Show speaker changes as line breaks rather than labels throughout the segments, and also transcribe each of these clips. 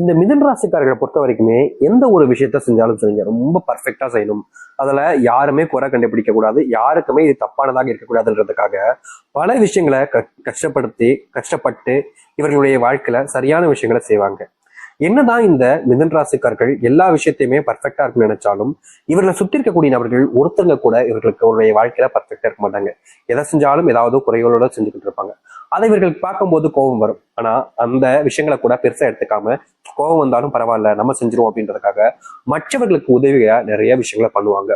இந்த மிதுன ராசிக்காரர்களை பொறுத்த வரைக்குமே எந்த ஒரு விஷயத்த செஞ்சாலும் சரிங்க, ரொம்ப பர்ஃபெக்டா செய்யணும். அதுல யாருமே குறை கண்டுபிடிக்க கூடாது, யாருக்குமே இது தப்பானதாக இருக்கக்கூடாதுன்றதுக்காக பல விஷயங்களை கஷ்டப்பட்டு இவர்களுடைய வாழ்க்கையில சரியான விஷயங்களை செய்வாங்க. என்னதான் இந்த மிதுன ராசிக்காரர்கள் எல்லா விஷயத்தையுமே பர்ஃபெக்டா இருக்குன்னு நினைச்சாலும் இவர்களை சுத்தி இருக்கக்கூடிய நபர்கள் ஒருத்தங்க கூட இவர்களுக்கு அவருடைய வாழ்க்கையில பர்ஃபெக்டா இருக்க மாட்டாங்க. எதை செஞ்சாலும் ஏதாவது குறைகளோட செஞ்சுக்கிட்டு இருப்பாங்க. அதை இவர்களுக்கு பார்க்கும்போது கோபம் வரும். ஆனா அந்த விஷயங்களை கூட பெருசா எடுத்துக்காம கோபம் வந்தாலும் பரவாயில்ல, நம்ம செஞ்சிருவோம் அப்படின்றதுக்காக மற்றவர்களுக்கு உதவியா நிறைய விஷயங்களை பண்ணுவாங்க.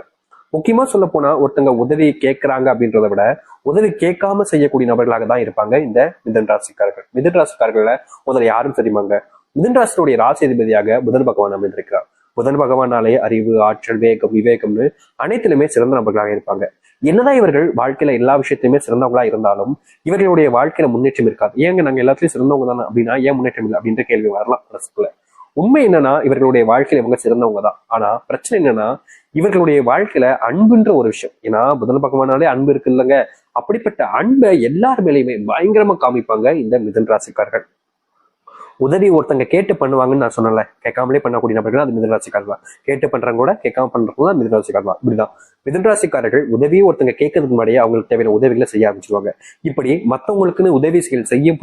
முக்கியமா சொல்ல போனா ஒருத்தங்க உதவி கேட்கிறாங்க அப்படின்றத விட உதவி கேட்காம செய்யக்கூடிய நபர்களாக தான் இருப்பாங்க இந்த மிதுன ராசிக்காரர்கள். மிதுன ராசிக்காரர்கள முதல்ல யாரும் தெரியுமாங்க? மிதுன ராசியுடைய ராசி அதிபதியாக புதன் பகவான் அமைந்திருக்கிறார். புதன் பகவானாலே அறிவு, ஆற்றல், வேகம், விவேகம்னு அனைத்திலுமே சிறந்த நபர்களாக இருப்பாங்க. என்னதான் இவர்கள் வாழ்க்கையில எல்லா விஷயத்தையுமே சிறந்தவங்களா இருந்தாலும் இவர்களுடைய வாழ்க்கையில முன்னேற்றம் இருக்காது. ஏங்க நாங்க எல்லாத்துலயும் சிறந்தவங்க தானே அப்படின்னா ஏன் முன்னேற்றம் இல்லை அப்படின்ற கேள்வி வரலாம் மனசுக்குள்ள. உண்மை என்னன்னா இவர்களுடைய வாழ்க்கையில இவங்க சிறந்தவங்க தான். ஆனா பிரச்சனை என்னன்னா இவர்களுடைய வாழ்க்கையில அன்புன்ற ஒரு விஷயம். ஏன்னா புதன் பகவானாலே அன்பு இருக்கு இல்லைங்க, அப்படிப்பட்ட அன்பை எல்லார் மேலேயுமே பயங்கரமா காமிப்பாங்க இந்த மிதுன ராசிக்காரர்கள். உதவி ஒருத்தங்க கேட்டு பண்ணுவாங்கன்னு நான் சொன்னல, கேட்காமலே பண்ணக்கூடிய நபர்கள் அது மிதுன ராசிக்காரர் தான். கேட்டு பண்றவங்க கூட கேட்காம பண்றவங்க தான் மிதுன ராசிக்காரர் தான். இப்படிதான் மிதுன ராசிக்காரர்கள் உதவியை ஒருத்தங்க கேட்கறதுக்கு முன்னாடியே அவங்களுக்கு தேவையான உதவிகளை செய்ய ஆரம்பிச்சிருவாங்க. இப்படி மற்றவங்களுக்குன்னு உதவி செய்ய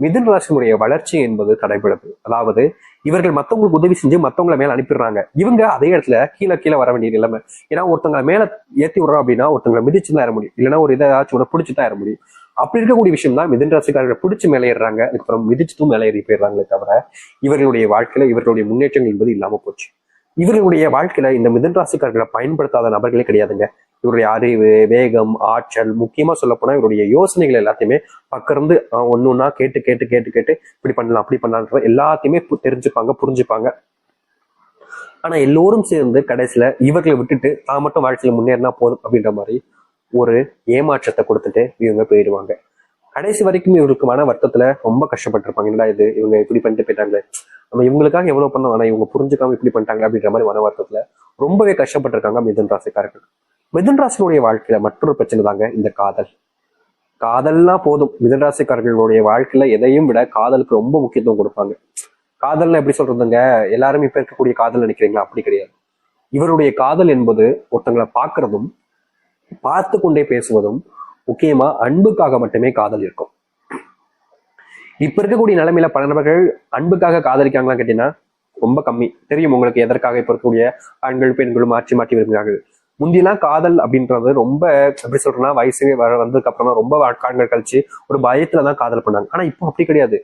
மிதுன ராசியினுடைய வளர்ச்சி என்பது தடைபடுது. அதாவது இவர்கள் மற்றவங்களுக்கு உதவி செஞ்சு மற்றவங்களை மேல அனுப்பிடுறாங்க. இவங்க அதே இடத்துல கீழே வர வேண்டிய நிலைமை. ஏன்னா ஒருத்தங்களை மேல ஏத்தி விடுறோம் அப்படின்னா ஒருத்தங்களை மிதிச்சுதான் ஏற முடியும், இல்லைன்னா ஒரு ஏதாச்சும் ஒரு பிடிச்சுதான் ஏற முடியும். அப்படி இருக்கக்கூடிய விஷயம் தான் மிதுன ராசிக்காரர்களை பிடிச்சு மேலே ஏறாங்க, அதுக்கப்புறம் மிதிச்சுட்டும் மேலே ஏறி போயிடுறாங்களே தவிர இவர்களுடைய வாழ்க்கையில இவர்களுடைய முன்னேற்றங்கள் என்பது இல்லாம போச்சு. இவர்களுடைய வாழ்க்கையில இந்த மிதுன ராசிக்காரர்களை பயன்படுத்தாத நபர்களே கிடையாதுங்க. இவருடைய அறிவு, வேகம், ஆற்றல், முக்கியமா சொல்ல போனா இவருடைய யோசனைகள் எல்லாத்தையுமே பக்கிருந்து ஒன்னொன்னா கேட்டு கேட்டு கேட்டு கேட்டு இப்படி பண்ணலாம் அப்படி பண்ணலான்ற எல்லாத்தையுமே தெரிஞ்சுப்பாங்க, புரிஞ்சுப்பாங்க. ஆனா எல்லோரும் சேர்ந்து கடைசியில இவர்களை விட்டுட்டு தான் மட்டும் வாழ்க்கையில முன்னேறினா போதும் அப்படின்ற மாதிரி ஒரு ஏமாற்றத்தை கொடுத்துட்டு இவங்க போயிடுவாங்க. கடைசி வரைக்கும் இவங்களுக்கு மன வருத்தத்துல ரொம்ப கஷ்டப்பட்டிருப்பாங்க. என்னடா இது இவங்க இப்படி பண்ணிட்டு போயிட்டாங்க, நம்ம இவங்களுக்காக எவ்வளவு பண்ணோம் ஆனா இவங்க புரிஞ்சுக்காம இப்படி பண்ணிட்டாங்க அப்படின்ற மாதிரி மன வருத்தத்துல ரொம்பவே கஷ்டப்பட்டிருக்காங்க மிதுன ராசிக்காரர்கள். மிதுன ராசியினுடைய வாழ்க்கையில மற்றொரு பிரச்சனை தாங்க இந்த காதல். காதல்னா போதும், மிதுன ராசிக்காரர்களுடைய வாழ்க்கையில எதையும் விட காதலுக்கு ரொம்ப முக்கியத்துவம் கொடுப்பாங்க. காதல்னா எப்படி சொல்றதுங்க, எல்லாரும் இப்ப இருக்கக்கூடிய காதல் நினைக்கிறீங்களா? அப்படி கிடையாது. இவருடைய காதல் என்பது ஒருத்தங்களை பார்க்கறதும் பார்த்து கொண்டே பேசுவதும், முக்கியமா அன்புக்காக மட்டுமே காதல் இருக்கும். இப்ப இருக்கக்கூடிய நிலைமையில பல நபர்கள் அன்புக்காக காதலிக்காங்களான்னு கேட்டீங்கன்னா ரொம்ப கம்மி. தெரியும் உங்களுக்கு எதற்காக இப்ப இருக்கக்கூடிய ஆண்கள் பெண்களும் மாற்றி விரும்புகிறார்கள். முந்தியெல்லாம் காதல் அப்படின்றது ரொம்ப எப்படி சொல்றேன்னா வயசு வந்ததுக்கு அப்புறம் ரொம்ப ஆண்கள் கழிச்சு ஒரு பயத்துலதான் காதல் பண்ணாங்க. ஆனா இப்போ அப்படி கிடையாது.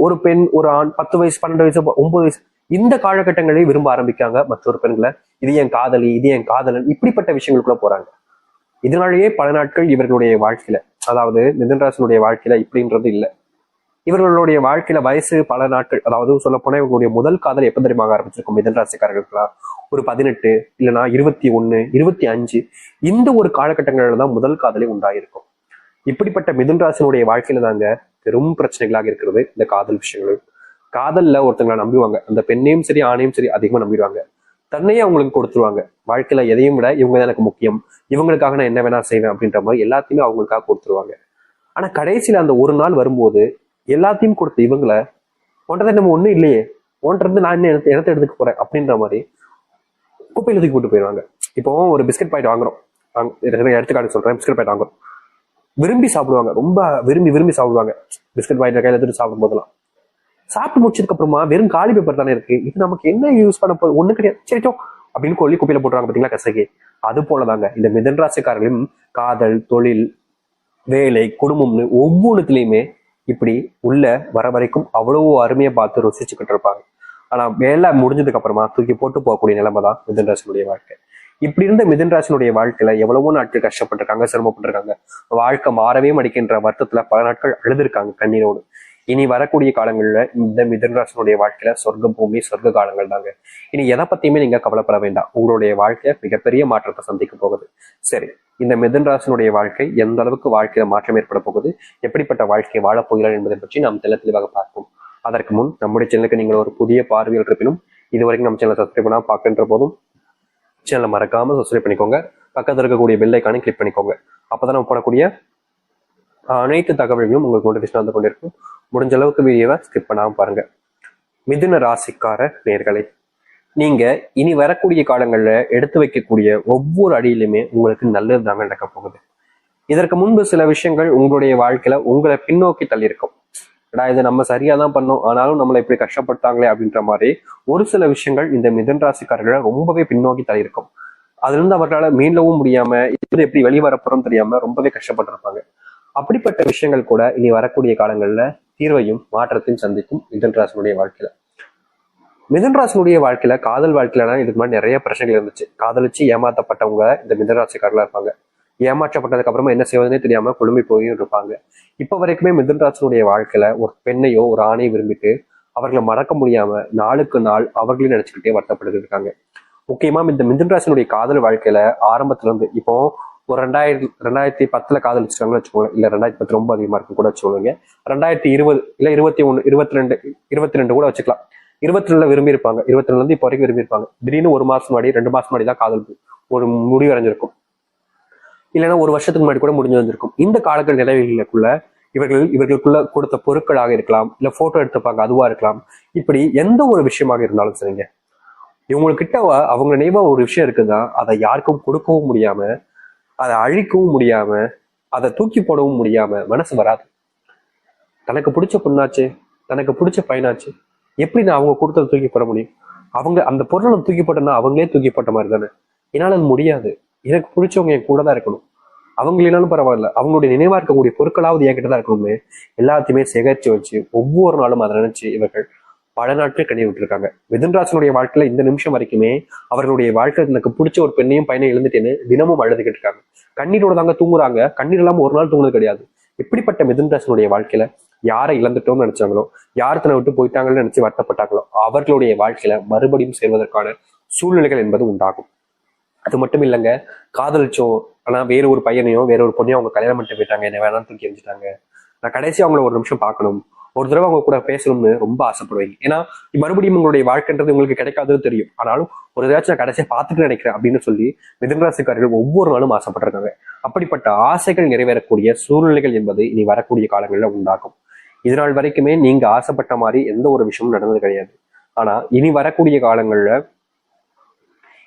ஒரு பெண் ஒரு ஆண் 10 வயசு 12 வயசு 9 வயசு இந்த காலகட்டங்களே விரும்ப ஆரம்பிக்காங்க மற்றொரு பெண்களை. இது என் காதலி, இது என் காதலன், இப்படிப்பட்ட விஷயங்களுக்குள்ள போறாங்க. இதனாலேயே பல நாட்கள் இவர்களுடைய வாழ்க்கையில, அதாவது மிதுன ராசியினுடைய வாழ்க்கையில இப்படின்றது இல்லை. இவர்களுடைய வாழ்க்கையில வயசு பல நாட்கள், அதாவது சொல்ல போனா இவர்களுடைய முதல் காதல் எப்ப தெரியுமா ஆரம்பிச்சிருக்கும் மிதுன ராசிக்காரர்களுக்குலாம்? ஒரு 18 இல்லைன்னா 21 25 இந்த ஒரு காலகட்டங்கள்ல தான் முதல் காதலே உண்டாயிருக்கும். இப்படிப்பட்ட மிதுன ராசியினுடைய வாழ்க்கையில தாங்க பெரும் பிரச்சனைகளாக இருக்கிறது இந்த காதல் விஷயங்கள். காதல்ல ஒருத்தங்களை நம்புவாங்க, அந்த பெண்ணையும் சரி ஆணையும் சரி அதிகமா நம்பிடுவாங்க. தன்னையே அவங்களுக்கு கொடுத்துருவாங்க. வாழ்க்கையில எதையும் விட இவங்க தான் எனக்கு முக்கியம், இவங்களுக்காக நான் என்ன வேணா செய்வேன் அப்படின்ற மாதிரி எல்லாத்தையுமே அவங்களுக்காக கொடுத்துருவாங்க. ஆனா கடைசியில அந்த ஒரு நாள் வரும்போது எல்லாத்தையும் கொடுத்த இவங்களை ஒன்றதை நம்ம ஒண்ணும் இல்லையே, ஒன்றது நான் என்ன இடத்த எடுத்துக்க போறேன் அப்படின்ற மாதிரி குப்பையில தூக்கி போட்டு போயிடுவாங்க. இப்போ ஒரு பிஸ்கட் பாக்கெட் வாங்குறோம், எடுத்துக்காட்டு சொல்றேன், பிஸ்கட் பாக்கெட் வாங்குறோம், விரும்பி சாப்பிடுவாங்க, ரொம்ப விரும்பி சாப்பிடுவாங்க. பிஸ்கட் பாக்கெட் கையில எடுத்துட்டு சாப்பிடும் போதெல்லாம் சாப்பிட்டு முடிச்சதுக்கு அப்புறமா வெறும் காலி பேப்பர் தானே இருக்கு, இது நமக்கு என்ன யூஸ் பண்ண போகுது, ஒண்ணு கிடையாது, சரிட்டோ அப்படின்னு கொல்லி குப்பையில போட்டுருவாங்க பாத்தீங்களா கசகி. அது போலதாங்க இந்த மிதுன ராசிக்காரர்களும் காதல், தொழில், வேலை, குடும்பம்னு ஒவ்வொன்றுத்துலயுமே இப்படி உள்ள வர வரைக்கும் அவ்வளவு அருமையை பார்த்து ருசிச்சுக்கிட்டு இருப்பாங்க. ஆனா வேலை முடிஞ்சதுக்கு அப்புறமா தூக்கி போட்டு போகக்கூடிய நிலைமை தான் மிதுன ராசினுடைய வாழ்க்கை. இப்படி இருந்த மிதுன ராசினுடைய வாழ்க்கையில எவ்வளவோ நாட்கள் கஷ்டப்பட்டிருக்காங்க, சிரமப்பட்டிருக்காங்க. வாழ்க்கை மாறவே மடிக்கின்ற வருத்தத்துல பல நாட்கள் அழுதுருக்காங்க கண்ணீரோடு. இனி வரக்கூடிய காலங்கள்ல இந்த மிதுன ராசினுடைய வாழ்க்கையில சொர்க்க பூமி, சொர்க்க காலங்கள் தாங்க. இனி எதை பத்தியுமே நீங்க கவலைப்பட வேண்டாம். உங்களுடைய வாழ்க்கை மிகப்பெரிய மாற்றத்தை சந்திக்க போகுது. சரி, இந்த மிதுன ராசினுடைய வாழ்க்கை எந்த அளவுக்கு வாழ்க்கையில மாற்றம் ஏற்பட போகுது, எப்படிப்பட்ட வாழ்க்கையை வாழப் போகிறார் என்பதை பற்றி நாம் தெளிவாக பார்ப்போம். அதற்கு முன் நம்முடைய சேனலுக்கு நீங்கள் ஒரு புதிய பார்வையில் இருப்பினும் இதுவரைக்கும் நம்ம சேனலை சப்ஸ்கிரைப் பண்ணா பார்க்கின்ற போதும் சேனலை மறக்காம சப்ஸ்கிரைப் பண்ணிக்கோங்க. பக்கத்தில் இருக்கக்கூடிய பெல் ஐக்கானை கிளிக் பண்ணிக்கோங்க. அப்பதான் நம்ம போடக்கூடிய அனைத்து தகவல்களும் உங்களுக்கு நோட்டிஃபிகேஷன் வந்து கொண்டிருக்கும். முடிஞ்ச அளவுக்கு வீடியோவை ஸ்கிப் பண்ணாம பாருங்க. மிதுன ராசிக்கார நேர்களே, நீங்க இனி வரக்கூடிய காலங்கள்ல எடுத்து வைக்கக்கூடிய ஒவ்வொரு அடியிலுமே உங்களுக்கு நல்லது தாங்க நடக்க போகுது. இதற்கு முன்பு சில விஷயங்கள் உங்களுடைய வாழ்க்கையில உங்களை பின்னோக்கி தள்ளியிருக்கும். இது நம்ம சரியா தான் பண்ணோம், ஆனாலும் நம்மளை இப்படி கஷ்டப்படுத்தாங்களே அப்படின்ற மாதிரி ஒரு சில விஷயங்கள் இந்த மிதுன ராசிக்காரர்களை ரொம்பவே பின்னோக்கி தள்ளியிருக்கும். அதுல இருந்து அவர்களால் மீளவும் முடியாம இது எப்படி வெளிவரப்போறோம் தெரியாம ரொம்பவே கஷ்டப்பட்டிருப்பாங்க. அப்படிப்பட்ட விஷயங்கள் கூட இனி வரக்கூடிய காலங்கள்ல தீர்வையும் மாற்றத்தையும் சந்திக்கும் மிதுன ராசினுடைய வாழ்க்கையில. மிதுன ராசினுடைய வாழ்க்கையில காதல் வாழ்க்கையில இதுக்கு முன்னாடி நிறைய பிரச்சனைகள் இருந்துச்சு. காதலிச்சு ஏமாத்தப்பட்டவங்க இந்த மிதுன ராசிக்காரர்களா இருப்பாங்க. ஏமாற்றப்பட்டதுக்கு அப்புறமா என்ன செய்வதுனே தெரியாம குழும்பி போயும் இருப்பாங்க. இப்ப வரைக்குமே மிதுன ராசினுடைய வாழ்க்கையில ஒரு பெண்ணையோ ஒரு ஆணையை விரும்பிட்டு அவர்களை மறக்க முடியாம நாளுக்கு நாள் அவர்களையும் நினைச்சுக்கிட்டே வருத்தப்பட்டு இருக்காங்க. முக்கியமா இந்த மிதுன ராசினுடைய காதல் வாழ்க்கையில ஆரம்பத்துல இருந்து இப்போ ஒரு 2010 காதலிச்சிருக்காங்கன்னு வச்சுக்கோங்க, இல்ல 2010 ரொம்ப அதிகமா இருக்கும் கூட வச்சுக்கோங்க, 2020 இல்ல 21 22 கூட வச்சுக்கலாம். 22ல விரும்பி இருப்பாங்க, 22ல இருந்து இப்போ வரைக்கும் விரும்பி இருப்பாங்க. திடீர்னு 1 மாசம் முன்னாடி 2 மாசம் முன்னாடி தான் காதல் ஒரு முடிவு அடைஞ்சிருக்கும், இல்லைன்னா 1 வருஷத்துக்கு முன்னாடி கூட முடிஞ்சு வந்திருக்கும். இந்த காலங்கள் நிலவுகளுக்குள்ள இவர்களுக்குள்ள கொடுத்த பொருட்களாக இருக்கலாம், இல்ல போட்டோ எடுத்துப்பாங்க அதுவா இருக்கலாம். இப்படி எந்த ஒரு விஷயமாக இருந்தாலும் சரிங்க, இவங்ககிட்ட அவங்க நினைவா ஒரு விஷயம் இருக்குதான், அதை யாருக்கும் கொடுக்கவும் முடியாம, அதை அழிக்கவும் முடியாம, அதை தூக்கி போடவும் முடியாம மனசு வராது. தனக்கு பிடிச்ச பொண்ணாச்சு, தனக்கு பிடிச்ச பையனாச்சு, எப்படி நான் அவங்க கொடுத்ததை தூக்கி போட முடியும்? அவங்க அந்த பொருளை தூக்கி போட்டோம்னா அவங்களே தூக்கி போட்ட மாதிரி தானே. என்னால் அது முடியாது. எனக்கு பிடிச்சவங்க என் கூட தான் இருக்கணும். அவங்க இல்லைனாலும் பரவாயில்ல, அவங்களுடைய நினைவா இருக்கக்கூடிய பொருட்களாவது என்கிட்ட தான் இருக்கணும்னு எல்லாத்தையுமே சேகரிச்சு வச்சு ஒவ்வொரு நாளும் அதை நினைச்சு இவர்கள் பல நாட்கள் கண்ணீர் விட்டுருக்காங்க. மிதுன ராசினுடைய வாழ்க்கையில இந்த நிமிஷம் வரைக்குமே அவர்களுடைய வாழ்க்கை தனக்கு பிடிச்ச ஒரு பெண்ணையும் பையனையும் எழுந்துட்டேன்னு தினமும் அழுதுகிட்டு இருக்காங்க. கண்ணீரோட தாங்க தூங்குறாங்க. கண்ணீர் இல்லாம ஒரு நாள் தூங்குறது கிடையாது. இப்படிப்பட்ட மிதுன ராசினுடைய வாழ்க்கையில யாரை இழந்துட்டோம்னு நினைச்சாங்களோ, யார் தன்னை விட்டு போயிட்டாங்கன்னு நினைச்சு வருத்தப்பட்டாங்களோ அவர்களுடைய வாழ்க்கையில மறுபடியும் சேர்வதற்கான சூழ்நிலைகள் என்பது உண்டாகும். அது மட்டும் இல்லைங்க, காதலிச்சோம் ஆனா வேற ஒரு பையனையும் வேற ஒரு பொண்ணையும் அவங்க கல்யாணம் பண்ணிட்டு போயிட்டாங்க, என்ன வேணாலும் தூக்கி எரிஞ்சிட்டாங்க, நான் கடைசி அவங்கள ஒரு நிமிஷம் பார்க்கணும், ஒரு தடவை அவங்க கூட பேசணும்னு ரொம்ப ஆசைப்படுவீங்க. ஏன்னா மறுபடியும் உங்களுடைய வாழ்க்கைன்றது உங்களுக்கு கிடைக்காதுன்னு தெரியும். ஆனாலும் ஒரு ஏதாச்சும் நான் கடைசியா பார்த்துட்டு நினைக்கிறேன் அப்படின்னு சொல்லி மிதுன ராசிக்காரர்கள் ஒவ்வொரு நாளும் ஆசைப்பட்டிருக்காங்க. அப்படிப்பட்ட ஆசைகள் நிறைவேறக்கூடிய சூழ்நிலைகள் என்பது இனி வரக்கூடிய காலங்களில் உண்டாகும். இதனால் வரைக்குமே நீங்க ஆசைப்பட்ட மாதிரி எந்த ஒரு விஷயமும் நடந்தது கிடையாது. ஆனா இனி வரக்கூடிய காலங்கள்ல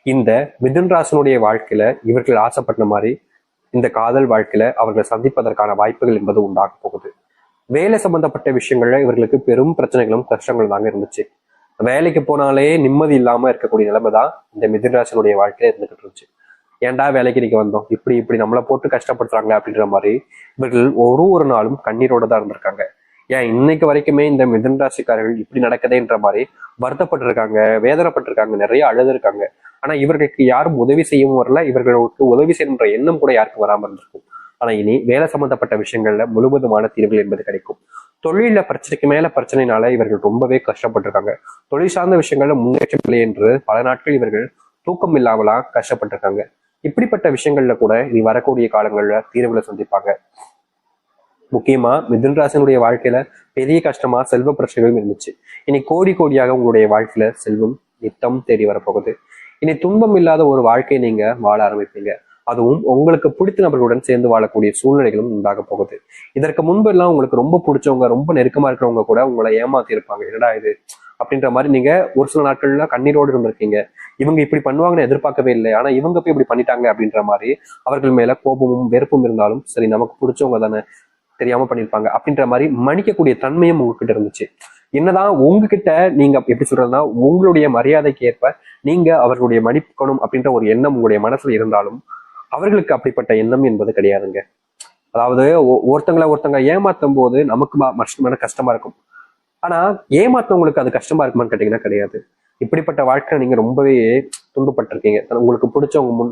இந்த மிதுன ராசினுடைய வாழ்க்கையில இவர்கள் ஆசைப்பட்ட மாதிரி இந்த காதல் வாழ்க்கையில அவர்களை சந்திப்பதற்கான வாய்ப்புகள் என்பது உண்டாக போகுது. வேலை சம்பந்தப்பட்ட விஷயங்கள்ல இவர்களுக்கு பெரும் பிரச்சனைகளும் கஷ்டங்களும் தாங்க இருந்துச்சு. வேலைக்கு போனாலே நிம்மதி இல்லாம இருக்கக்கூடிய நிலைமை தான் இந்த மிதுன ராசினுடைய வாழ்க்கையில இருந்துகிட்டு இருந்துச்சு. ஏன்டா வேலைக்கு இன்னைக்கு வந்தோம், இப்படி இப்படி நம்மளை போட்டு கஷ்டப்படுத்துறாங்க அப்படின்ற மாதிரி இவர்கள் ஒரு நாளும் கண்ணீரோட தான் இருந்திருக்காங்க. ஏன் இன்னைக்கு வரைக்குமே இந்த மிதுன ராசிக்காரர்கள் இப்படி நடக்குதுன்ற மாதிரி வருத்தப்பட்டு இருக்காங்க, வேதனைப்பட்டிருக்காங்க, நிறைய அழுதுருக்காங்க. ஆனா இவர்களுக்கு யாரும் உதவி செய்யவும் வரல, இவர்களுக்கு உதவி செய்யணுன்ற எண்ணம் கூட யாருக்கும் வராமல் இருந்திருக்கும். ஆனா இனி வேலை சம்பந்தப்பட்ட விஷயங்கள்ல முழுவதுமான தீர்வுகள் என்பது கிடைக்கும். தொழில பிரச்சனைக்கு மேல பிரச்சனைனால இவர்கள் ரொம்பவே கஷ்டப்பட்டிருக்காங்க. தொழில் சார்ந்த விஷயங்கள்ல முன்னேற்றம் இல்லை என்று பல நாட்கள் இவர்கள் தூக்கம் இல்லாமலாம் கஷ்டப்பட்டிருக்காங்க. இப்படிப்பட்ட விஷயங்கள்ல கூட இனி வரக்கூடிய காலங்கள்ல தீர்வுகளை சந்திப்பாங்க. முக்கியமா மிதுன ராசினுடைய வாழ்க்கையில பெரிய கஷ்டமா செல்வ பிரச்சனைகளும் இருந்துச்சு. இனி கோடி கோடியாக உங்களுடைய வாழ்க்கையில செல்வம் நித்தம் தேடி வரப்போகுது. இனி துன்பம் இல்லாத ஒரு வாழ்க்கையை நீங்க வாழ ஆரம்பிப்பீங்க. அதுவும் உங்களுக்கு பிடித்த நபர்களுடன் சேர்ந்து வாழக்கூடிய சூழ்நிலைகளும் உண்டாக போகுது. இதற்கு முன்பு எல்லாம் உங்களுக்கு ரொம்ப பிடிச்சவங்க, ரொம்ப நெருக்கமா இருக்கிறவங்க கூட உங்களை ஏமாத்தி இருப்பாங்க. என்னடா இது அப்படின்ற மாதிரி நீங்க ஒரு சில நாட்கள்ல கண்ணீரோடு இருந்திருக்கீங்க. இவங்க இப்படி பண்ணுவாங்கன்னு எதிர்பார்க்கவே இல்லை, ஆனா இவங்க போய் இப்படி பண்ணிட்டாங்க அப்படின்ற மாதிரி அவர்கள் மேல கோபமும் வெறுப்பும் இருந்தாலும் சரி, நமக்கு பிடிச்சவங்க தானே, தெரியாம பண்ணிருப்பாங்க அப்படின்ற மாதிரி மன்னிக்கக்கூடிய தன்மையும் உங்ககிட்ட இருந்துச்சு. என்னதான் உங்ககிட்ட நீங்க எப்படி சொல்றதுன்னா உங்களுடைய மரியாதைக்கு ஏற்ப நீங்க அவர்களுடைய மன்னிக்கணும் அப்படின்ற ஒரு எண்ணம் உங்களுடைய மனசுல இருந்தாலும் அவர்களுக்கு அப்படிப்பட்ட எண்ணம் என்பது கிடையாதுங்க. அதாவது ஒருத்தங்க ஏமாத்தும் போது நமக்கு மன கஷ்டமா இருக்கும். ஆனா ஏமாத்தவங்களுக்கு அது கஷ்டமா இருக்குமான்னு கேட்டீங்கன்னா கிடையாது. இப்படிப்பட்ட வாழ்க்கை நீங்க ரொம்பவே துன்பப்பட்டிருக்கீங்க. உங்களுக்கு பிடிச்சவங்க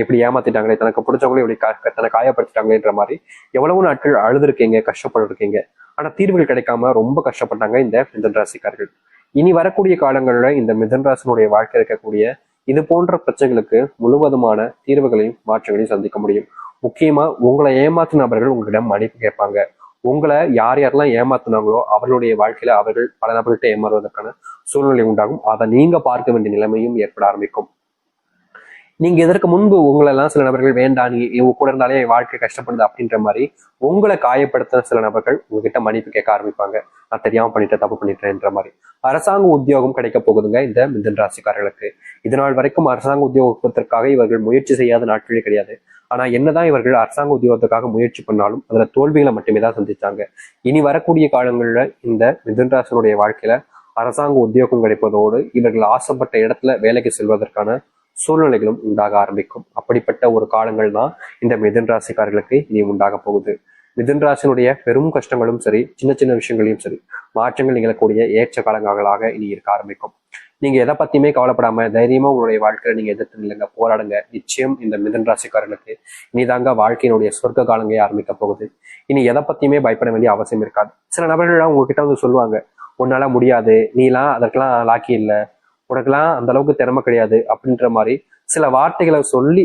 எப்படி ஏமாத்திட்டாங்களே, தனக்கு பிடிச்சவங்களே இப்படி தன்னை காயப்படுத்திட்டாங்களேன்ற மாதிரி எவ்வளவு நாட்கள் அழுதுருக்கீங்க, கஷ்டப்பட்டிருக்கீங்க. ஆனா தீர்வுகள் கிடைக்காம ரொம்ப கஷ்டப்பட்டாங்க இந்த மிதுன ராசிக்காரர்கள். இனி வரக்கூடிய காலங்கள்ல இந்த மிதுன ராசினுடைய வாழ்க்கை இருக்கக்கூடிய இது போன்ற பிரச்சனைகளுக்கு முழுவதுமான தீர்வுகளையும் மாற்றங்களையும் சந்திக்க முடியும். முக்கியமா உங்களை ஏமாத்தின நபர்கள் உங்களிடம் மன்னிப்பு கேட்பாங்க. உங்களை யார் யாரெல்லாம் ஏமாத்தினாங்களோ அவர்களுடைய வாழ்க்கையில அவர்கள் பல நபர்கள்ட்ட ஏமாறுவதற்கான சூழ்நிலை உண்டாகும். அதை நீங்க பார்க்க வேண்டிய நிலைமையும் ஏற்பட ஆரம்பிக்கும். நீங்க இதற்கு முன்பு உங்களெல்லாம் சில நபர்கள் வேண்டாம், நீ இவங்க கூட இருந்தாலே என் வாழ்க்கை கஷ்டப்படுது அப்படின்ற மாதிரி உங்களை காயப்படுத்த சில நபர்கள் உங்ககிட்ட மன்னிப்பு கேட்க ஆரம்பிப்பாங்க. நான் தெரியாம பண்ணிட்டேன், தப்பு பண்ணிட்டேன்ற மாதிரி. அரசாங்க உத்தியோகம் கிடைக்க போகுதுங்க இந்த மிதுன ராசிக்காரர்களுக்கு. இதனால் வரைக்கும் அரசாங்க உத்தியோகத்திற்காக இவர்கள் முயற்சி செய்யாத நாட்களே கிடையாது. ஆனா என்னதான் இவர்கள் அரசாங்க உத்தியோகத்துக்காக முயற்சி பண்ணாலும் அதுல தோல்விகளை மட்டுமே தான் சந்திச்சாங்க. இனி வரக்கூடிய காலங்கள்ல இந்த மிதுன ராசினுடைய வாழ்க்கையில அரசாங்க உத்தியோகம் கிடைப்பதோடு இவர்கள் ஆசைப்பட்ட இடத்துல வேலைக்கு செல்வதற்கான சூழ்நிலைகளும் உண்டாக ஆரம்பிக்கும். அப்படிப்பட்ட ஒரு காலங்கள் தான் இந்த மிதுன ராசிக்காரர்களுக்கு இனி உண்டாக போகுது. மிதுன ராசினுடைய பெரும் கஷ்டங்களும் சரி, சின்ன சின்ன விஷயங்களையும் சரி, மாற்றங்கள் நிகழக்கூடிய ஏற்ற காலங்களாக இனி இருக்க ஆரம்பிக்கும். நீங்க எதை பத்தியுமே கவலைப்படாம தைரியமா உங்களுடைய வாழ்க்கையில நீங்க எதிர்த்து நில்லுங்க, போராடுங்க. நிச்சயம் இந்த மிதுன ராசிக்காரர்களுக்கு இனிதாங்க வாழ்க்கையினுடைய சொர்க்க காலங்களே ஆரம்பிக்க போகுது. இனி எதை பத்தியுமே பயப்பட வேண்டிய அவசியம் இருக்காது. சில நபர்கள்லாம் உங்ககிட்ட வந்து சொல்லுவாங்க, உன்னால முடியாது, நீலாம் அதற்கெல்லாம் லாக்கி இல்லை, உனக்கெல்லாம் அந்த அளவுக்கு திறமை கிடையாது அப்படின்ற மாதிரி சில வார்த்தைகளை சொல்லி